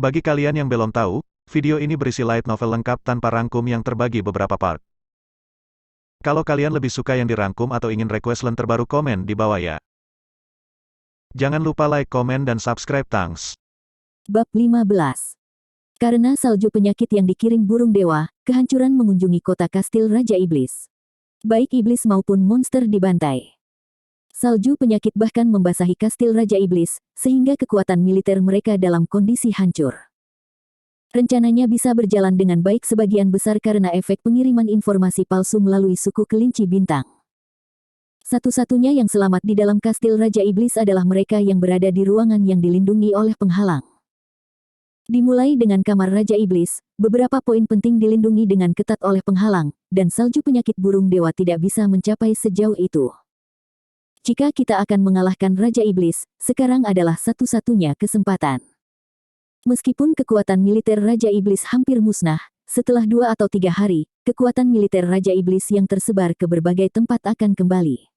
Bagi kalian yang belum tahu, video ini berisi light novel lengkap tanpa rangkum yang terbagi beberapa part. Kalau kalian lebih suka yang dirangkum atau ingin request len terbaru, komen di bawah ya. Jangan lupa like, komen, dan subscribe, thanks. Bab 15. Karena salju penyakit yang dikirim burung dewa, kehancuran mengunjungi kota kastil Raja Iblis. Baik iblis maupun monster dibantai. Salju penyakit bahkan membasahi kastil Raja Iblis, sehingga kekuatan militer mereka dalam kondisi hancur. Rencananya bisa berjalan dengan baik sebagian besar karena efek pengiriman informasi palsu melalui suku kelinci bintang. Satu-satunya yang selamat di dalam kastil Raja Iblis adalah mereka yang berada di ruangan yang dilindungi oleh penghalang. Dimulai dengan kamar Raja Iblis, beberapa poin penting dilindungi dengan ketat oleh penghalang, dan salju penyakit burung dewa tidak bisa mencapai sejauh itu. Jika kita akan mengalahkan Raja Iblis, sekarang adalah satu-satunya kesempatan. Meskipun kekuatan militer Raja Iblis hampir musnah, setelah 2 atau 3 hari, kekuatan militer Raja Iblis yang tersebar ke berbagai tempat akan kembali.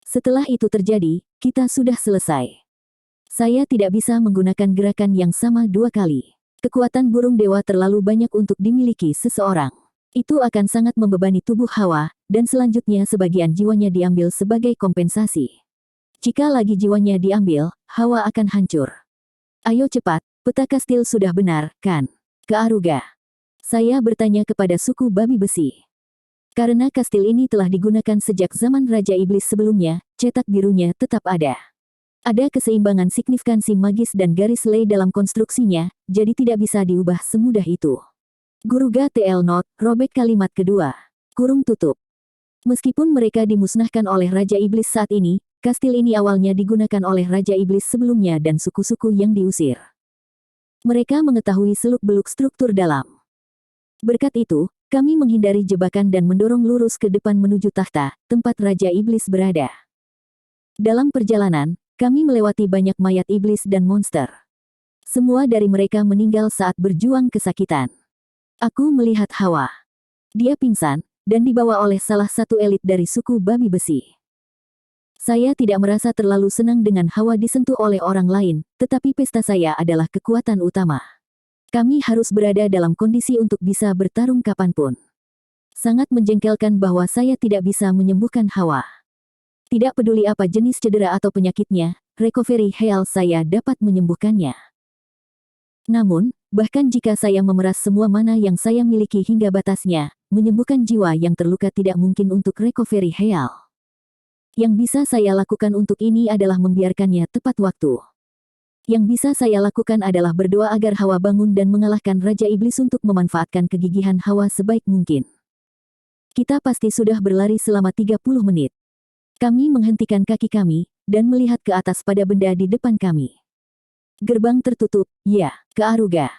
Setelah itu terjadi, kita sudah selesai. Saya tidak bisa menggunakan gerakan yang sama 2 kali. Kekuatan burung dewa terlalu banyak untuk dimiliki seseorang. Itu akan sangat membebani tubuh Hawa, dan selanjutnya sebagian jiwanya diambil sebagai kompensasi. Jika lagi jiwanya diambil, Hawa akan hancur. Ayo cepat, peta kastil sudah benar, kan? Ke Aruga. Saya bertanya kepada suku babi besi. Karena kastil ini telah digunakan sejak zaman Raja Iblis sebelumnya, cetak birunya tetap ada. Ada keseimbangan signifikansi magis dan garis lay dalam konstruksinya, jadi tidak bisa diubah semudah itu. Guruga TL Not, robek kalimat kedua. Kurung tutup. Meskipun mereka dimusnahkan oleh Raja Iblis saat ini, kastil ini awalnya digunakan oleh Raja Iblis sebelumnya dan suku-suku yang diusir. Mereka mengetahui seluk-beluk struktur dalam. Berkat itu, kami menghindari jebakan dan mendorong lurus ke depan menuju tahta, tempat Raja Iblis berada. Dalam perjalanan, kami melewati banyak mayat iblis dan monster. Semua dari mereka meninggal saat berjuang kesakitan. Aku melihat Hawa. Dia pingsan, dan dibawa oleh salah satu elit dari suku babi besi. Saya tidak merasa terlalu senang dengan Hawa disentuh oleh orang lain, tetapi pesta saya adalah kekuatan utama. Kami harus berada dalam kondisi untuk bisa bertarung kapanpun. Sangat menjengkelkan bahwa saya tidak bisa menyembuhkan Hawa. Tidak peduli apa jenis cedera atau penyakitnya, recovery heal saya dapat menyembuhkannya. Namun, bahkan jika saya memeras semua mana yang saya miliki hingga batasnya, menyembuhkan jiwa yang terluka tidak mungkin untuk recovery heal. Yang bisa saya lakukan untuk ini adalah membiarkannya tepat waktu. Yang bisa saya lakukan adalah berdoa agar Hawa bangun dan mengalahkan Raja Iblis untuk memanfaatkan kegigihan Hawa sebaik mungkin. Kita pasti sudah berlari selama 30 menit. Kami menghentikan kaki kami, dan melihat ke atas pada benda di depan kami. Gerbang tertutup, ya, ke Aruga.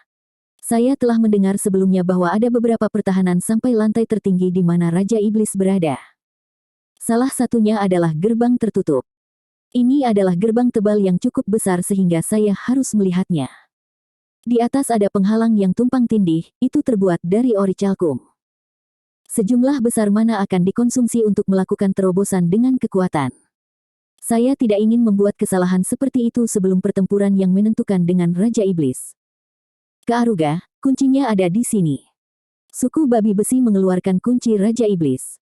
Saya telah mendengar sebelumnya bahwa ada beberapa pertahanan sampai lantai tertinggi di mana Raja Iblis berada. Salah satunya adalah gerbang tertutup. Ini adalah gerbang tebal yang cukup besar sehingga saya harus melihatnya. Di atas ada penghalang yang tumpang tindih, itu terbuat dari ori calkum. Sejumlah besar mana akan dikonsumsi untuk melakukan terobosan dengan kekuatan. Saya tidak ingin membuat kesalahan seperti itu sebelum pertempuran yang menentukan dengan Raja Iblis. Ke Aruga, kuncinya ada di sini. Suku babi besi mengeluarkan kunci Raja Iblis.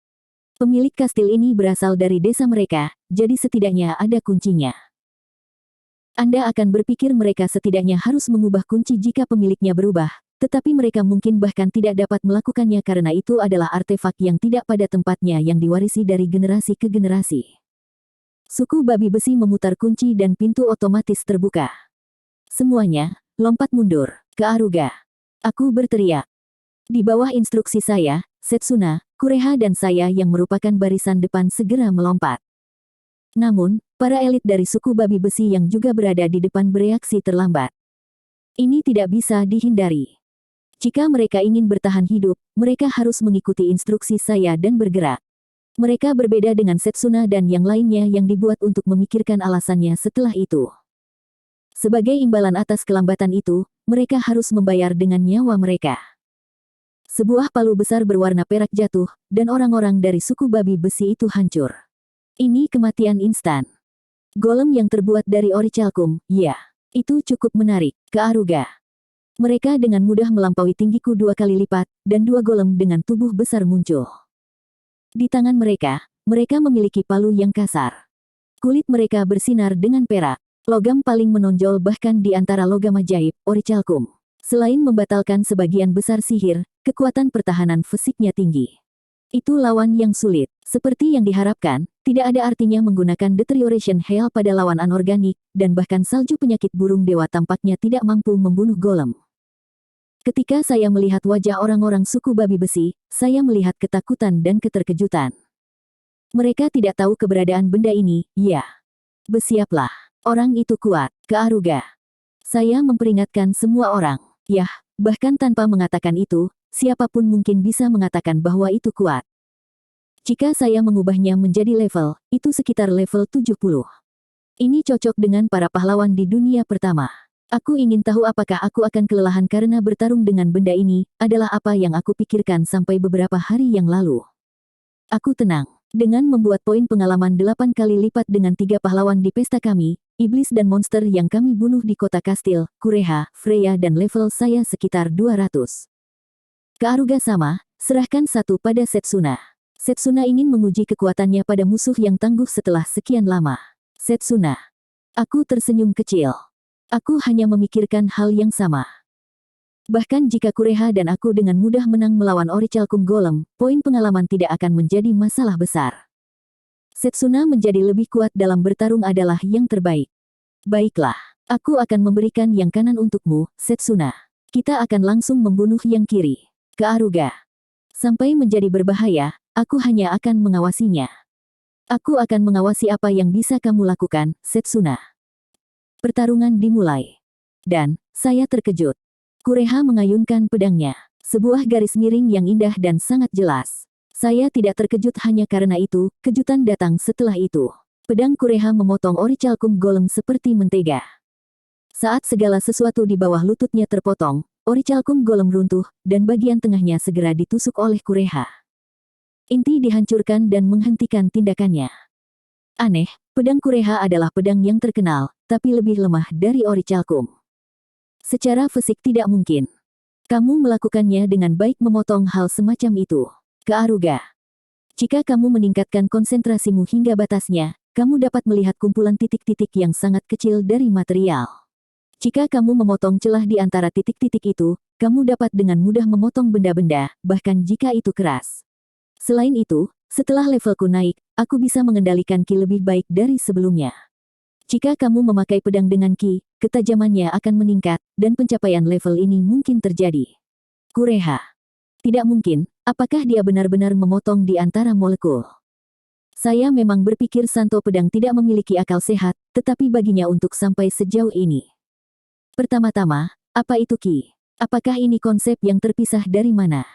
Pemilik kastil ini berasal dari desa mereka, jadi setidaknya ada kuncinya. Anda akan berpikir mereka setidaknya harus mengubah kunci jika pemiliknya berubah, tetapi mereka mungkin bahkan tidak dapat melakukannya karena itu adalah artefak yang tidak pada tempatnya yang diwarisi dari generasi ke generasi. Suku babi besi memutar kunci dan pintu otomatis terbuka. Semuanya, lompat mundur, ke Aruga. Aku berteriak. Di bawah instruksi saya, Setsuna, Kureha dan saya yang merupakan barisan depan segera melompat. Namun, para elit dari suku babi besi yang juga berada di depan bereaksi terlambat. Ini tidak bisa dihindari. Jika mereka ingin bertahan hidup, mereka harus mengikuti instruksi saya dan bergerak. Mereka berbeda dengan Setsuna dan yang lainnya yang dibuat untuk memikirkan alasannya setelah itu. Sebagai imbalan atas kelambatan itu, mereka harus membayar dengan nyawa mereka. Sebuah palu besar berwarna perak jatuh, dan orang-orang dari suku babi besi itu hancur. Ini kematian instan. Golem yang terbuat dari ori calkum, ya. Itu cukup menarik, ke Aruga. Mereka dengan mudah melampaui tinggiku 2 kali lipat, dan 2 golem dengan tubuh besar muncul. Di tangan mereka, mereka memiliki palu yang kasar. Kulit mereka bersinar dengan perak. Logam paling menonjol bahkan di antara logam ajaib, orichalcum. Selain membatalkan sebagian besar sihir, kekuatan pertahanan fisiknya tinggi. Itu lawan yang sulit. Seperti yang diharapkan, tidak ada artinya menggunakan deterioration hail pada lawan anorganik, dan bahkan salju penyakit burung dewa tampaknya tidak mampu membunuh golem. Ketika saya melihat wajah orang-orang suku babi besi, saya melihat ketakutan dan keterkejutan. Mereka tidak tahu keberadaan benda ini, ya. Bersiaplah. Orang itu kuat, Kearuga. Saya memperingatkan semua orang. Yah, bahkan tanpa mengatakan itu, siapapun mungkin bisa mengatakan bahwa itu kuat. Jika saya mengubahnya menjadi level, itu sekitar level 70. Ini cocok dengan para pahlawan di dunia pertama. Aku ingin tahu apakah aku akan kelelahan karena bertarung dengan benda ini, adalah apa yang aku pikirkan sampai beberapa hari yang lalu. Aku tenang. Dengan membuat poin pengalaman 8 kali lipat dengan 3 pahlawan di pesta kami, iblis dan monster yang kami bunuh di kota kastil, Kureha, Freya dan level saya sekitar 200. Kearuga sama, serahkan satu pada Setsuna. Setsuna ingin menguji kekuatannya pada musuh yang tangguh setelah sekian lama. Setsuna. Aku tersenyum kecil. Aku hanya memikirkan hal yang sama. Bahkan jika Kureha dan aku dengan mudah menang melawan orichalcum golem, poin pengalaman tidak akan menjadi masalah besar. Setsuna menjadi lebih kuat dalam bertarung adalah yang terbaik. Baiklah, aku akan memberikan yang kanan untukmu, Setsuna. Kita akan langsung membunuh yang kiri. Kearuga. Sampai menjadi berbahaya, aku hanya akan mengawasinya. Aku akan mengawasi apa yang bisa kamu lakukan, Setsuna. Pertarungan dimulai. Dan, saya terkejut. Kureha mengayunkan pedangnya. Sebuah garis miring yang indah dan sangat jelas. Saya tidak terkejut hanya karena itu, kejutan datang setelah itu. Pedang Kureha memotong orichalcum golem seperti mentega. Saat segala sesuatu di bawah lututnya terpotong, orichalcum golem runtuh, dan bagian tengahnya segera ditusuk oleh Kureha. Inti dihancurkan dan menghentikan tindakannya. Aneh, pedang Kureha adalah pedang yang terkenal, tapi lebih lemah dari orichalcum. Secara fisik tidak mungkin. Kamu melakukannya dengan baik memotong hal semacam itu. Kearuga. Jika kamu meningkatkan konsentrasimu hingga batasnya, kamu dapat melihat kumpulan titik-titik yang sangat kecil dari material. Jika kamu memotong celah di antara titik-titik itu, kamu dapat dengan mudah memotong benda-benda, bahkan jika itu keras. Selain itu, setelah levelku naik, aku bisa mengendalikan ki lebih baik dari sebelumnya. Jika kamu memakai pedang dengan ki, ketajamannya akan meningkat, dan pencapaian level ini mungkin terjadi. Kureha. Tidak mungkin, apakah dia benar-benar memotong di antara molekul? Saya memang berpikir Santo Pedang tidak memiliki akal sehat, tetapi baginya untuk sampai sejauh ini. Pertama-tama, apa itu ki? Apakah ini konsep yang terpisah dari mana?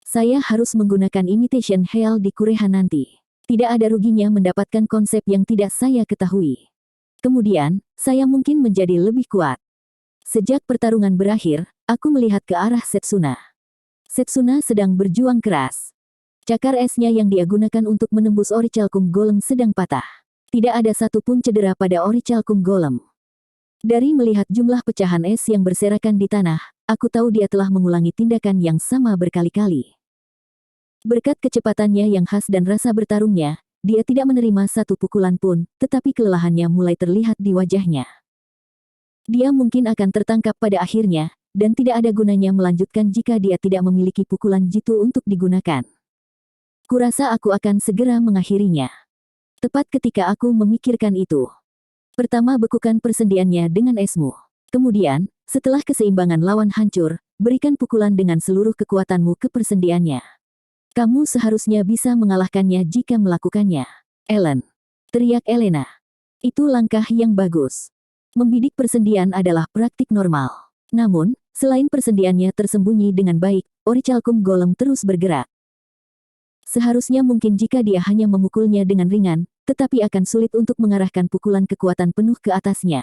Saya harus menggunakan imitation hail di Kureha nanti. Tidak ada ruginya mendapatkan konsep yang tidak saya ketahui. Kemudian, saya mungkin menjadi lebih kuat. Sejak pertarungan berakhir, aku melihat ke arah Setsuna. Setsuna sedang berjuang keras. Cakar esnya yang dia gunakan untuk menembus orichalcum golem sedang patah. Tidak ada satupun cedera pada orichalcum golem. Dari melihat jumlah pecahan es yang berserakan di tanah, aku tahu dia telah mengulangi tindakan yang sama berkali-kali. Berkat kecepatannya yang khas dan rasa bertarungnya, dia tidak menerima satu pukulan pun, tetapi kelelahannya mulai terlihat di wajahnya. Dia mungkin akan tertangkap pada akhirnya, dan tidak ada gunanya melanjutkan jika dia tidak memiliki pukulan jitu untuk digunakan. Kurasa aku akan segera mengakhirinya. Tepat ketika aku memikirkan itu. Pertama bekukan persendiannya dengan esmu. Kemudian, setelah keseimbangan lawan hancur, berikan pukulan dengan seluruh kekuatanmu ke persendiannya. Kamu seharusnya bisa mengalahkannya jika melakukannya. Ellen. Teriak Elena. Itu langkah yang bagus. Membidik persendian adalah praktik normal. Namun, selain persendiannya tersembunyi dengan baik, orichalcum golem terus bergerak. Seharusnya mungkin jika dia hanya memukulnya dengan ringan, tetapi akan sulit untuk mengarahkan pukulan kekuatan penuh ke atasnya.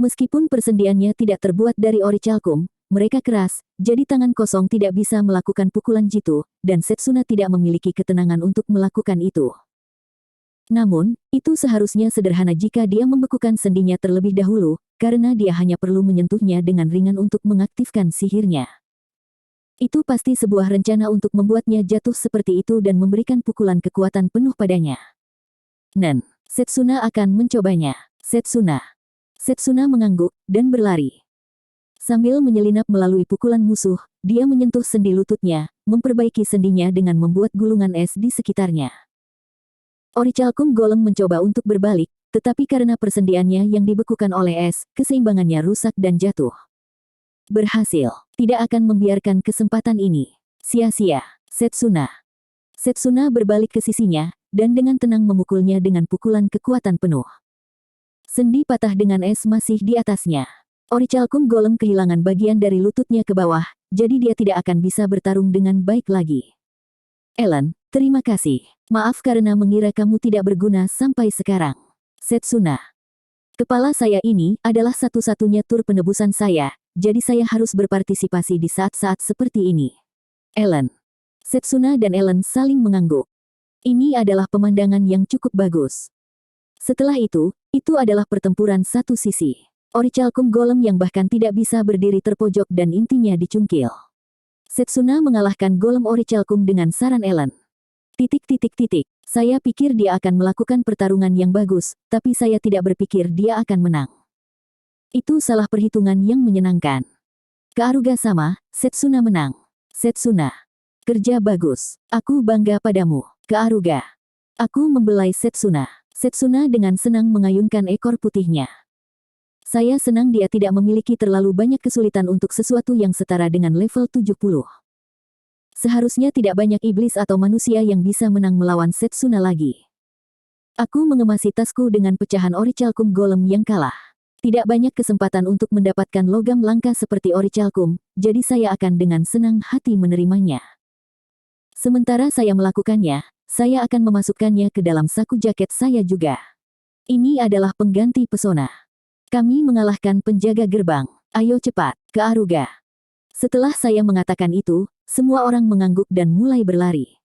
Meskipun persendiannya tidak terbuat dari orichalcum, mereka keras, jadi tangan kosong tidak bisa melakukan pukulan jitu, dan Setsuna tidak memiliki ketenangan untuk melakukan itu. Namun, itu seharusnya sederhana jika dia membekukan sendinya terlebih dahulu, karena dia hanya perlu menyentuhnya dengan ringan untuk mengaktifkan sihirnya. Itu pasti sebuah rencana untuk membuatnya jatuh seperti itu dan memberikan pukulan kekuatan penuh padanya. Setsuna akan mencobanya. Setsuna mengangguk dan berlari. Sambil menyelinap melalui pukulan musuh, dia menyentuh sendi lututnya, memperbaiki sendinya dengan membuat gulungan es di sekitarnya. Orichalcum Golem mencoba untuk berbalik, tetapi karena persendiannya yang dibekukan oleh es, keseimbangannya rusak dan jatuh. Berhasil. Tidak akan membiarkan kesempatan ini sia-sia. Setsuna berbalik ke sisinya, dan dengan tenang memukulnya dengan pukulan kekuatan penuh. Sendi patah dengan es masih di atasnya. Orichalcum Golem kehilangan bagian dari lututnya ke bawah, jadi dia tidak akan bisa bertarung dengan baik lagi. Ellen, terima kasih. Maaf karena mengira kamu tidak berguna sampai sekarang. Setsuna. Kepala saya ini adalah satu-satunya tur penebusan saya, jadi saya harus berpartisipasi di saat-saat seperti ini. Ellen. Setsuna dan Ellen saling mengangguk. Ini adalah pemandangan yang cukup bagus. Setelah itu adalah pertempuran satu sisi. Orichalcum Golem yang bahkan tidak bisa berdiri terpojok dan intinya dicungkil. Setsuna mengalahkan Golem Orichalcum dengan saran Ellen. Saya pikir dia akan melakukan pertarungan yang bagus, tapi saya tidak berpikir dia akan menang. Itu salah perhitungan yang menyenangkan. Kearuga sama, Setsuna menang. Setsuna. Kerja bagus. Aku bangga padamu, Kearuga. Aku membelai Setsuna. Setsuna dengan senang mengayunkan ekor putihnya. Saya senang dia tidak memiliki terlalu banyak kesulitan untuk sesuatu yang setara dengan level 70. Seharusnya tidak banyak iblis atau manusia yang bisa menang melawan Setsuna lagi. Aku mengemasi tasku dengan pecahan Orichalcum Golem yang kalah. Tidak banyak kesempatan untuk mendapatkan logam langka seperti Orichalcum, jadi saya akan dengan senang hati menerimanya. Sementara saya melakukannya, saya akan memasukkannya ke dalam saku jaket saya juga. Ini adalah pengganti pesona. Kami mengalahkan penjaga gerbang. Ayo cepat, Kearuga. Setelah saya mengatakan itu, semua orang mengangguk dan mulai berlari.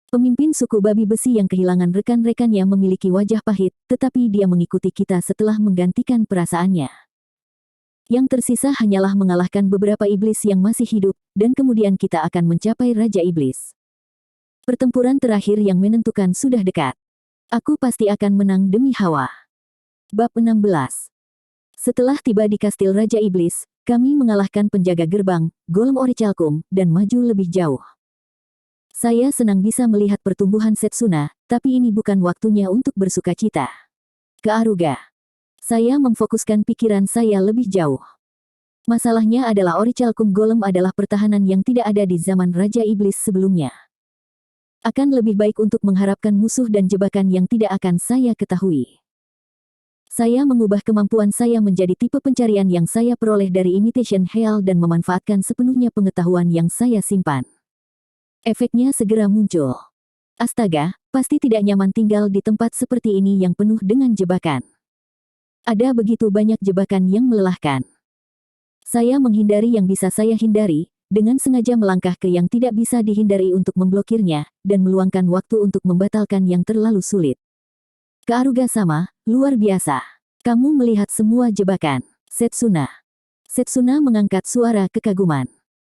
Pemimpin suku babi besi yang kehilangan rekan-rekannya memiliki wajah pahit, tetapi dia mengikuti kita setelah menggantikan perasaannya. Yang tersisa hanyalah mengalahkan beberapa iblis yang masih hidup, dan kemudian kita akan mencapai Raja Iblis. Pertempuran terakhir yang menentukan sudah dekat. Aku pasti akan menang demi Hawa. Bab 16. Setelah tiba di kastil Raja Iblis, kami mengalahkan penjaga gerbang, Golem Orichalcum, dan maju lebih jauh. Saya senang bisa melihat pertumbuhan Setsuna, tapi ini bukan waktunya untuk bersukacita. Kearuga. Saya memfokuskan pikiran saya lebih jauh. Masalahnya adalah Orichalcum Golem adalah pertahanan yang tidak ada di zaman Raja Iblis sebelumnya. Akan lebih baik untuk mengharapkan musuh dan jebakan yang tidak akan saya ketahui. Saya mengubah kemampuan saya menjadi tipe pencarian yang saya peroleh dari Imitation Hell dan memanfaatkan sepenuhnya pengetahuan yang saya simpan. Efeknya segera muncul. Astaga, pasti tidak nyaman tinggal di tempat seperti ini yang penuh dengan jebakan. Ada begitu banyak jebakan yang melelahkan. Saya menghindari yang bisa saya hindari, dengan sengaja melangkah ke yang tidak bisa dihindari untuk memblokirnya, dan meluangkan waktu untuk membatalkan yang terlalu sulit. Kearuga sama, luar biasa. Kamu melihat semua jebakan. Setsuna. Setsuna mengangkat suara kekaguman.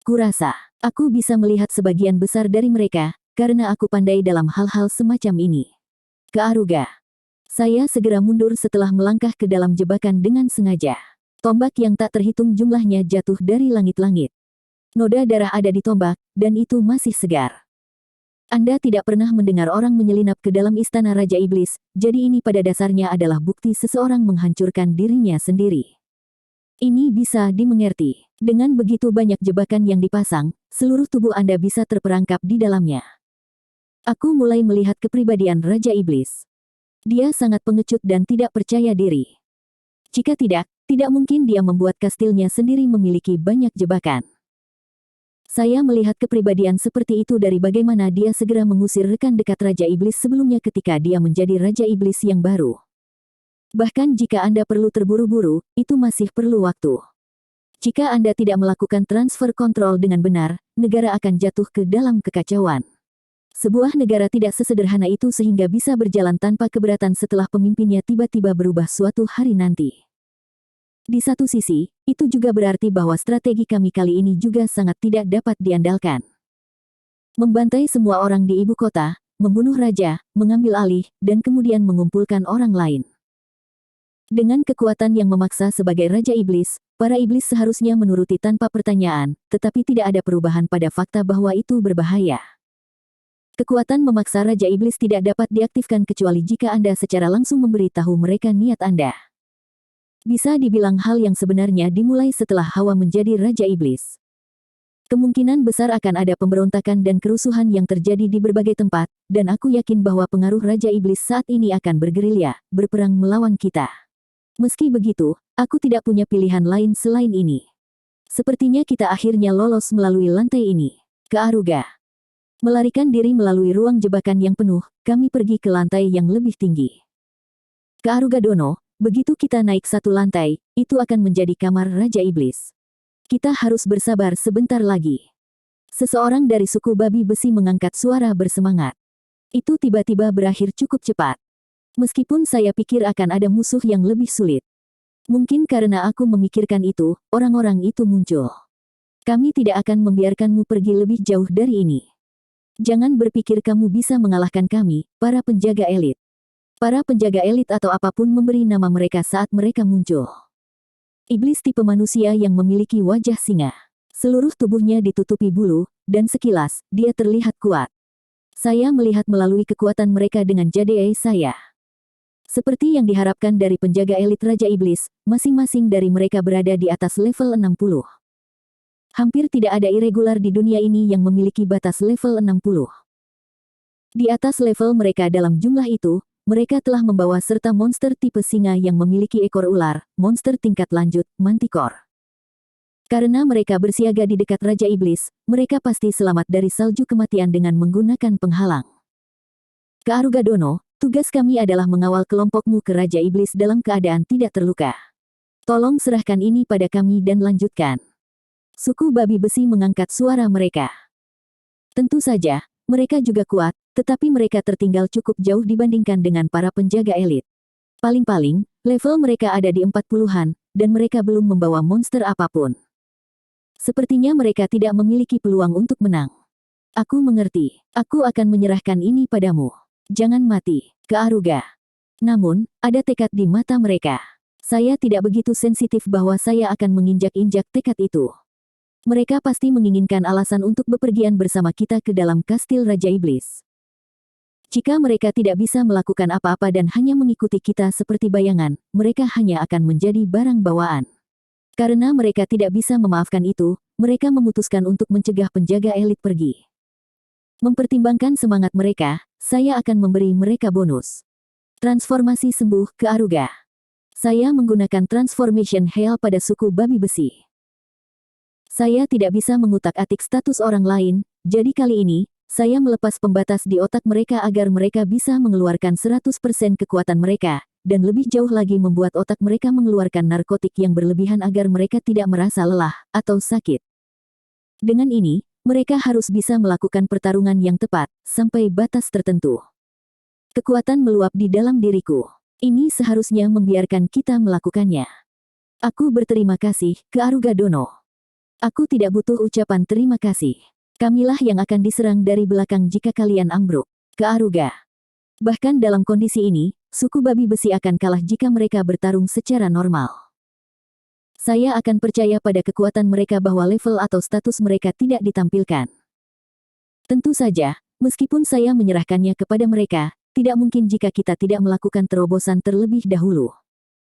Kurasa, aku bisa melihat sebagian besar dari mereka, karena aku pandai dalam hal-hal semacam ini. Kearuga. Saya segera mundur setelah melangkah ke dalam jebakan dengan sengaja. Tombak yang tak terhitung jumlahnya jatuh dari langit-langit. Noda darah ada di tombak, dan itu masih segar. Anda tidak pernah mendengar orang menyelinap ke dalam istana Raja Iblis, jadi ini pada dasarnya adalah bukti seseorang menghancurkan dirinya sendiri. Ini bisa dimengerti. Dengan begitu banyak jebakan yang dipasang, seluruh tubuh Anda bisa terperangkap di dalamnya. Aku mulai melihat kepribadian Raja Iblis. Dia sangat pengecut dan tidak percaya diri. Jika tidak mungkin dia membuat kastilnya sendiri memiliki banyak jebakan. Saya melihat kepribadian seperti itu dari bagaimana dia segera mengusir rekan dekat Raja Iblis sebelumnya ketika dia menjadi Raja Iblis yang baru. Bahkan jika Anda perlu terburu-buru, itu masih perlu waktu. Jika Anda tidak melakukan transfer kontrol dengan benar, negara akan jatuh ke dalam kekacauan. Sebuah negara tidak sesederhana itu sehingga bisa berjalan tanpa keberatan setelah pemimpinnya tiba-tiba berubah suatu hari nanti. Di satu sisi, itu juga berarti bahwa strategi kami kali ini juga sangat tidak dapat diandalkan. Membantai semua orang di ibu kota, membunuh raja, mengambil alih, dan kemudian mengumpulkan orang lain. Dengan kekuatan yang memaksa sebagai Raja Iblis, para iblis seharusnya menuruti tanpa pertanyaan, tetapi tidak ada perubahan pada fakta bahwa itu berbahaya. Kekuatan memaksa Raja Iblis tidak dapat diaktifkan kecuali jika Anda secara langsung memberitahu mereka niat Anda. Bisa dibilang hal yang sebenarnya dimulai setelah Hawa menjadi Raja Iblis. Kemungkinan besar akan ada pemberontakan dan kerusuhan yang terjadi di berbagai tempat, dan aku yakin bahwa pengaruh Raja Iblis saat ini akan bergerilya, berperang melawan kita. Meski begitu, aku tidak punya pilihan lain selain ini. Sepertinya kita akhirnya lolos melalui lantai ini. Ke Aruga. Melarikan diri melalui ruang jebakan yang penuh, kami pergi ke lantai yang lebih tinggi. Ke Aruga Dono, begitu kita naik satu lantai, itu akan menjadi kamar Raja Iblis. Kita harus bersabar sebentar lagi. Seseorang dari suku babi besi mengangkat suara bersemangat. Itu tiba-tiba berakhir cukup cepat. Meskipun saya pikir akan ada musuh yang lebih sulit. Mungkin karena aku memikirkan itu, orang-orang itu muncul. Kami tidak akan membiarkanmu pergi lebih jauh dari ini. Jangan berpikir kamu bisa mengalahkan kami, para penjaga elit. Para penjaga elit atau apapun memberi nama mereka saat mereka muncul. Iblis tipe manusia yang memiliki wajah singa. Seluruh tubuhnya ditutupi bulu, dan sekilas, dia terlihat kuat. Saya melihat melalui kekuatan mereka dengan jadei saya. Seperti yang diharapkan dari penjaga elit Raja Iblis, masing-masing dari mereka berada di atas level 60. Hampir tidak ada irregular di dunia ini yang memiliki batas level 60. Di atas level mereka dalam jumlah itu, mereka telah membawa serta monster tipe singa yang memiliki ekor ular, monster tingkat lanjut, Manticore. Karena mereka bersiaga di dekat Raja Iblis, mereka pasti selamat dari salju kematian dengan menggunakan penghalang. Ke Aruga Dono, tugas kami adalah mengawal kelompokmu ke Raja Iblis dalam keadaan tidak terluka. Tolong serahkan ini pada kami dan lanjutkan. Suku babi besi mengangkat suara mereka. Tentu saja, mereka juga kuat, tetapi mereka tertinggal cukup jauh dibandingkan dengan para penjaga elit. Paling-paling, level mereka ada di 40-an, dan mereka belum membawa monster apapun. Sepertinya mereka tidak memiliki peluang untuk menang. Aku mengerti. Aku akan menyerahkan ini padamu. Jangan mati, ke Aruga. Namun, ada tekad di mata mereka. Saya tidak begitu sensitif bahwa saya akan menginjak-injak tekad itu. Mereka pasti menginginkan alasan untuk bepergian bersama kita ke dalam kastil Raja Iblis. Jika mereka tidak bisa melakukan apa-apa dan hanya mengikuti kita seperti bayangan, mereka hanya akan menjadi barang bawaan. Karena mereka tidak bisa memaafkan itu, mereka memutuskan untuk mencegah penjaga elit pergi. Mempertimbangkan semangat mereka, saya akan memberi mereka bonus. Transformasi sembuh ke Aruga. Saya menggunakan Transformation Heal pada suku babi besi. Saya tidak bisa mengutak-atik status orang lain, jadi kali ini, saya melepas pembatas di otak mereka agar mereka bisa mengeluarkan 100% kekuatan mereka, dan lebih jauh lagi membuat otak mereka mengeluarkan narkotik yang berlebihan agar mereka tidak merasa lelah atau sakit. Dengan ini, mereka harus bisa melakukan pertarungan yang tepat, sampai batas tertentu. Kekuatan meluap di dalam diriku. Ini seharusnya membiarkan kita melakukannya. Aku berterima kasih, ke Aruga Dono. Aku tidak butuh ucapan terima kasih. Kamilah yang akan diserang dari belakang jika kalian ambruk. Ke Aruga. Bahkan dalam kondisi ini, suku babi besi akan kalah jika mereka bertarung secara normal. Saya akan percaya pada kekuatan mereka bahwa level atau status mereka tidak ditampilkan. Tentu saja, meskipun saya menyerahkannya kepada mereka, tidak mungkin jika kita tidak melakukan terobosan terlebih dahulu.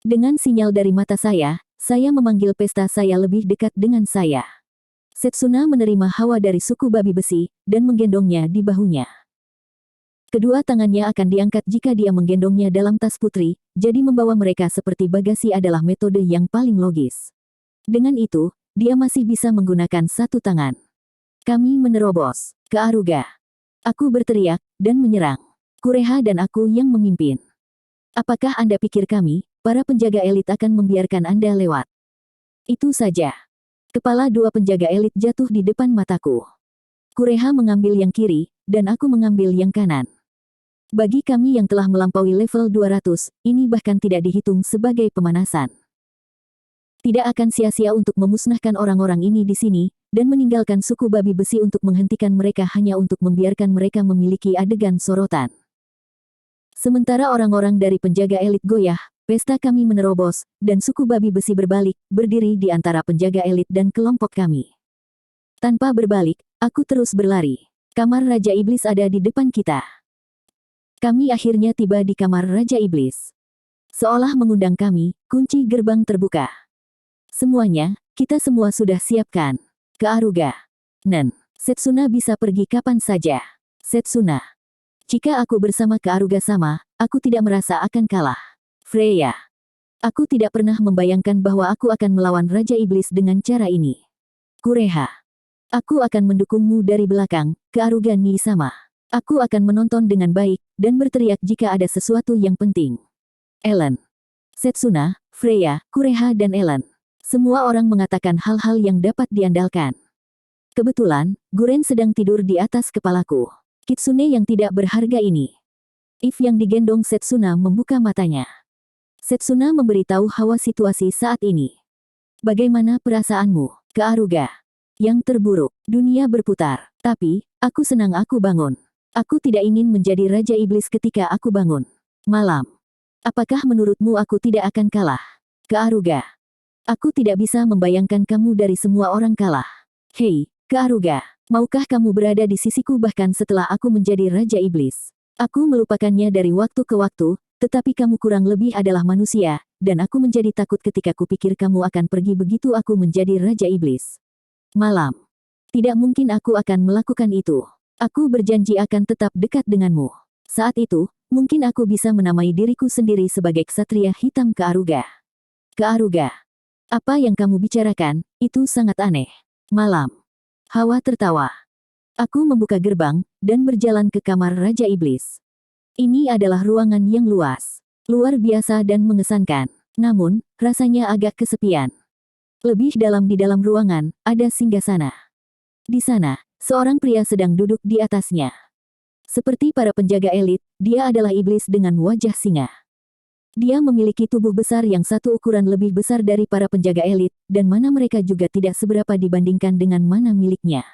Dengan sinyal dari mata saya memanggil pesta saya lebih dekat dengan saya. Setsuna menerima Hawa dari suku babi besi, dan menggendongnya di bahunya. Kedua tangannya akan diangkat jika dia menggendongnya dalam tas putri, jadi membawa mereka seperti bagasi adalah metode yang paling logis. Dengan itu, dia masih bisa menggunakan satu tangan. Kami menerobos ke Aruga. Aku berteriak, dan menyerang. Kureha dan aku yang memimpin. Apakah Anda pikir kami, para penjaga elit akan membiarkan Anda lewat? Itu saja. Kepala dua penjaga elit jatuh di depan mataku. Kureha mengambil yang kiri, dan aku mengambil yang kanan. Bagi kami yang telah melampaui level 200, ini bahkan tidak dihitung sebagai pemanasan. Tidak akan sia-sia untuk memusnahkan orang-orang ini di sini, dan meninggalkan suku babi besi untuk menghentikan mereka hanya untuk membiarkan mereka memiliki adegan sorotan. Sementara orang-orang dari penjaga elit goyah, pesta kami menerobos, dan suku babi besi berbalik, berdiri di antara penjaga elit dan kelompok kami. Tanpa berbalik, aku terus berlari. Kamar Raja Iblis ada di depan kita. Kami akhirnya tiba di kamar Raja Iblis. Seolah mengundang kami, kunci gerbang terbuka. Semuanya, kita semua sudah siapkan. Ke Aruga. Nen, Setsuna bisa pergi kapan saja. Setsuna. Jika aku bersama Ke Aruga sama, aku tidak merasa akan kalah. Freya. Aku tidak pernah membayangkan bahwa aku akan melawan Raja Iblis dengan cara ini. Kureha. Aku akan mendukungmu dari belakang, Ke Aruga ni sama. Aku akan menonton dengan baik, dan berteriak jika ada sesuatu yang penting. Ellen. Setsuna, Freya, Kureha dan Ellen. Semua orang mengatakan hal-hal yang dapat diandalkan. Kebetulan, Guren sedang tidur di atas kepalaku. Kitsune yang tidak berharga ini. If yang digendong Setsuna membuka matanya. Setsuna memberitahu hawa situasi saat ini. Bagaimana perasaanmu, Ke Aruga? Yang terburuk, dunia berputar. Tapi, aku senang aku bangun. Aku tidak ingin menjadi Raja Iblis ketika aku bangun. Malam. Apakah menurutmu aku tidak akan kalah? Ke Aruga. Aku tidak bisa membayangkan kamu dari semua orang kalah. Hei, Ke Aruga. Maukah kamu berada di sisiku bahkan setelah aku menjadi Raja Iblis? Aku melupakannya dari waktu ke waktu, tetapi kamu kurang lebih adalah manusia, dan aku menjadi takut ketika kupikir kamu akan pergi begitu aku menjadi Raja Iblis. Malam. Tidak mungkin aku akan melakukan itu. Aku berjanji akan tetap dekat denganmu. Saat itu, mungkin aku bisa menamai diriku sendiri sebagai Ksatria Hitam Ke Aruga. Ke Aruga. Apa yang kamu bicarakan, itu sangat aneh. Malam. Hawa tertawa. Aku membuka gerbang, dan berjalan ke kamar Raja Iblis. Ini adalah ruangan yang luas. Luar biasa dan mengesankan. Namun, rasanya agak kesepian. Lebih dalam di dalam ruangan, ada singgasana. Di sana, seorang pria sedang duduk di atasnya. Seperti para penjaga elit, dia adalah iblis dengan wajah singa. Dia memiliki tubuh besar yang satu ukuran lebih besar dari para penjaga elit, dan mana mereka juga tidak seberapa dibandingkan dengan mana miliknya.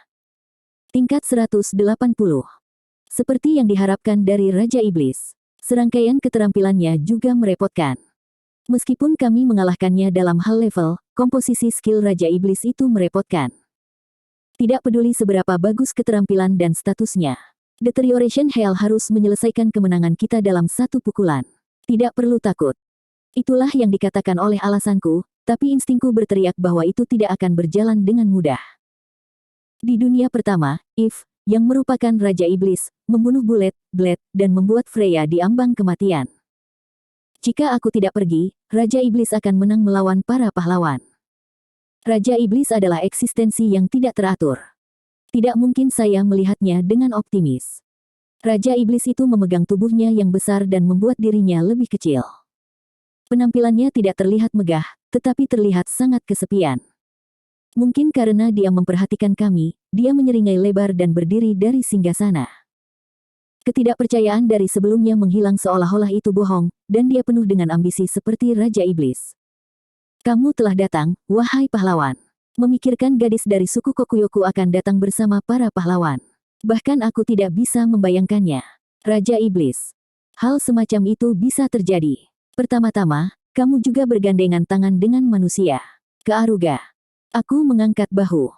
Tingkat 180. Seperti yang diharapkan dari Raja Iblis. Serangkaian keterampilannya juga merepotkan. Meskipun kami mengalahkannya dalam hal level, komposisi skill Raja Iblis itu merepotkan. Tidak peduli seberapa bagus keterampilan dan statusnya. Deterioration Hell harus menyelesaikan kemenangan kita dalam satu pukulan. Tidak perlu takut. Itulah yang dikatakan oleh alasanku, tapi instingku berteriak bahwa itu tidak akan berjalan dengan mudah. Di dunia pertama, If, yang merupakan Raja Iblis, membunuh Blade, dan membuat Freya di ambang kematian. Jika aku tidak pergi, Raja Iblis akan menang melawan para pahlawan. Raja Iblis adalah eksistensi yang tidak teratur. Tidak mungkin saya melihatnya dengan optimis. Raja Iblis itu memegang tubuhnya yang besar dan membuat dirinya lebih kecil. Penampilannya tidak terlihat megah, tetapi terlihat sangat kesepian. Mungkin karena dia memperhatikan kami, dia menyeringai lebar dan berdiri dari singgasana. Ketidakpercayaan dari sebelumnya menghilang seolah-olah itu bohong, dan dia penuh dengan ambisi seperti Raja Iblis. Kamu telah datang, wahai pahlawan. Memikirkan gadis dari suku Kokuyoku akan datang bersama para pahlawan. Bahkan aku tidak bisa membayangkannya. Raja Iblis. Hal semacam itu bisa terjadi. Pertama-tama, kamu juga bergandengan tangan dengan manusia. Ke Aruga. Aku mengangkat bahu.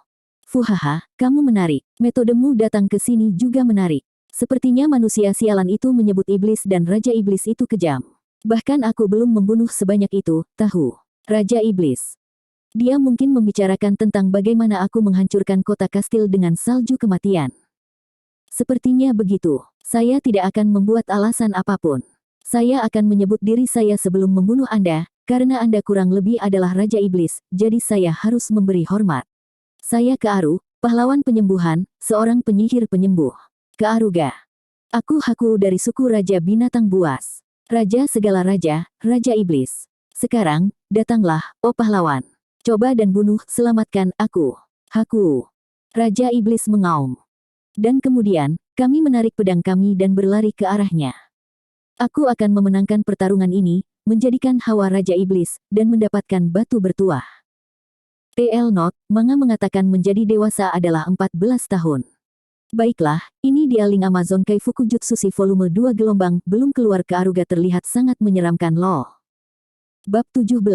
Fuhaha, kamu menarik. Metodemu datang ke sini juga menarik. Sepertinya manusia sialan itu menyebut iblis dan Raja Iblis itu kejam. Bahkan aku belum membunuh sebanyak itu, tahu. Raja Iblis. Dia mungkin membicarakan tentang bagaimana aku menghancurkan kota kastil dengan salju kematian. Sepertinya begitu. Saya tidak akan membuat alasan apapun. Saya akan menyebut diri saya sebelum membunuh Anda, karena Anda kurang lebih adalah Raja Iblis, jadi saya harus memberi hormat. Saya Ke Aru, pahlawan penyembuhan, seorang penyihir penyembuh. Ke Aruga. Aku Haku dari suku Raja Binatang Buas. Raja segala raja, Raja Iblis. Sekarang, datanglah, oh pahlawan. Coba dan bunuh, selamatkan aku. Haku. Raja Iblis mengaum. Dan kemudian, Kami menarik pedang kami dan berlari ke arahnya. Aku akan memenangkan pertarungan ini, menjadikan Hawa Raja Iblis, dan mendapatkan batu bertuah. TL Note, Manga mengatakan menjadi dewasa adalah 14 tahun. Baiklah, ini dia link Amazon Kaifuku Jutsushi volume 2 gelombang, belum keluar ke Aruga terlihat sangat menyeramkan lol. Bab 17